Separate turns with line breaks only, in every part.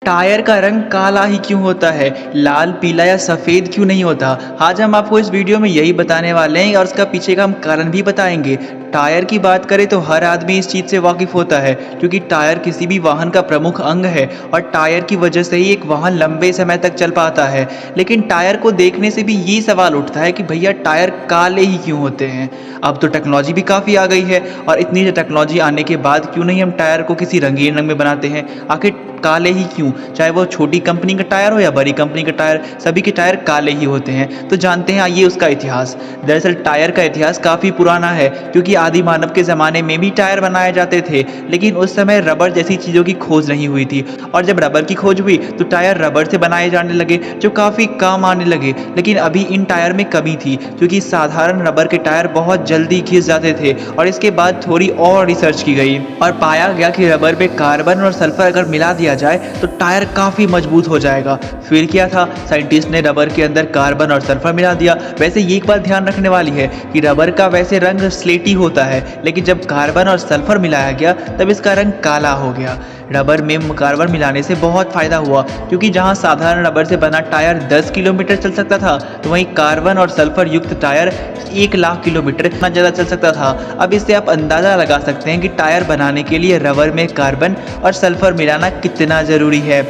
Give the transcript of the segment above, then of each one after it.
Tyre का रंग काला ही क्यों होता है, लाल, पीला या सफ़ेद क्यों नहीं होता? आज हम आपको इस वीडियो में यही बताने वाले हैं और उसका पीछे का हम कारण भी बताएंगे। टायर की बात करें तो हर आदमी इस चीज़ से वाकिफ़ होता है क्योंकि टायर किसी भी वाहन का प्रमुख अंग है और टायर की वजह से ही एक वाहन लंबे समय तक चल पाता है। लेकिन टायर को देखने से भी ये सवाल उठता है कि भैया टायर काले ही क्यों होते हैं? अब तो टेक्नोलॉजी भी काफ़ी आ गई है और इतनी टेक्नोलॉजी आने के बाद क्यों नहीं हम टायर को किसी रंगीन रंग में बनाते हैं? आखिर काले ही क्यों? चाहे वो छोटी कंपनी का टायर हो या बड़ी कंपनी का टायर, सभी के टायर काले ही होते हैं। तो जानते हैं आइए उसका इतिहास। दरअसल टायर का इतिहास काफ़ी पुराना है क्योंकि आदि मानव के ज़माने में भी टायर बनाए जाते थे, लेकिन उस समय रबर जैसी चीज़ों की खोज नहीं हुई थी और जब रबर की खोज हुई तो टायर रबर से बनाए जाने लगे जो काफ़ी काम आने लगे। लेकिन अभी इन टायर में कमी थी क्योंकि साधारण रबर के टायर बहुत जल्दी घिस जाते थे और इसके बाद थोड़ी और रिसर्च की गई और पाया गया कि रबर में कार्बन और सल्फर अगर मिला दिया जाए तो टायर काफ़ी मजबूत हो जाएगा। फिर क्या था, साइंटिस्ट ने रबर के अंदर कार्बन और सल्फर मिला दिया। वैसे ये एक बात ध्यान रखने वाली है कि रबर का वैसे रंग स्लेटी होता है, लेकिन जब कार्बन और सल्फर मिलाया गया तब इसका रंग काला हो गया। रबर में कार्बन मिलाने से बहुत फ़ायदा हुआ क्योंकि जहां साधारण रबर से बना टायर 10 किलोमीटर चल सकता था तो वहीं कार्बन और सल्फर युक्त टायर 1 लाख किलोमीटर इतना ज़्यादा चल सकता था। अब इससे आप अंदाज़ा लगा सकते हैं कि टायर बनाने के लिए रबर में कार्बन और सल्फर मिलाना कितना ज़रूरी है।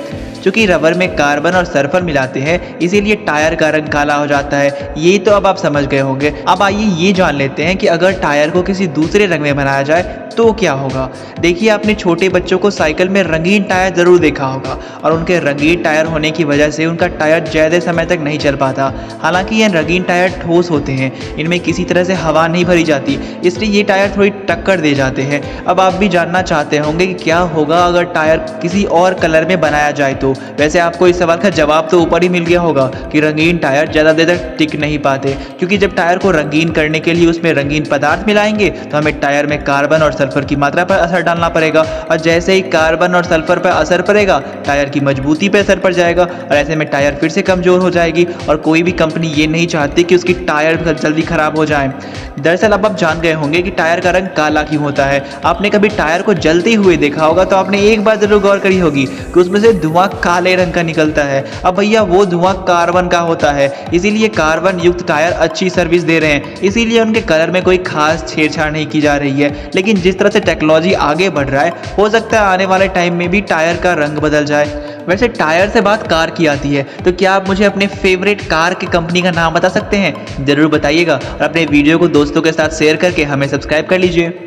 क्योंकि रबर में कार्बन और सल्फर मिलाते हैं इसीलिए टायर का रंग काला हो जाता है। ये तो अब आप समझ गए होंगे। अब आइए ये जान लेते हैं कि अगर टायर को किसी दूसरे रंग में बनाया जाए तो क्या होगा। देखिए, आपने छोटे बच्चों को साइकिल में रंगीन टायर ज़रूर देखा होगा और उनके रंगीन टायर होने की वजह से उनका टायर ज़्यादा समय तक नहीं चल पाता। हालांकि ये रंगीन टायर ठोस होते हैं, इनमें किसी तरह से हवा नहीं भरी जाती, इसलिए ये टायर थोड़ी टक्कर दे जाते हैं। अब आप भी जानना चाहते होंगे कि क्या होगा अगर टायर किसी और कलर में बनाया जाए तो। वैसे आपको इस सवाल का जवाब तो ऊपर ही मिल गया होगा कि रंगीन टायर ज़्यादा देर तक टिक नहीं पाते क्योंकि जब टायर को रंगीन करने के लिए उसमें रंगीन पदार्थ मिलाएंगे तो हमें टायर में कार्बन और सल्फर की मात्रा पर असर डालना पड़ेगा और जैसे ही कार्बन और सल्फर पर असर पड़ेगा टायर की मजबूती पर असर पड़ जाएगा और ऐसे में टायर फिर से कमज़ोर हो जाएगी और कोई भी कंपनी ये नहीं चाहती कि उसकी टायर जल्दी ख़राब हो जाए। दरअसल अब आप जान गए होंगे कि टायर का रंग काला क्यों होता है। आपने कभी टायर को जलते हुए देखा होगा तो आपने एक बार जरूर गौर करी होगी कि उसमें से धुआं काले रंग का निकलता है। अब भैया वो धुआं कार्बन का होता है, इसीलिए कार्बन युक्त टायर अच्छी सर्विस दे रहे हैं, इसीलिए उनके कलर में कोई खास छेड़छाड़ नहीं की जा रही है। लेकिन जिस तरह से टेक्नोलॉजी आगे बढ़ रहा है हो सकता है आने वाले टाइम में भी टायर का रंग बदल जाए। वैसे टायर से बात कार की आती है तो क्या आप मुझे अपने फेवरेट कार की कंपनी का नाम बता सकते हैं? ज़रूर बताइएगा और अपने वीडियो को दोस्तों के साथ शेयर करके हमें सब्सक्राइब कर लीजिए।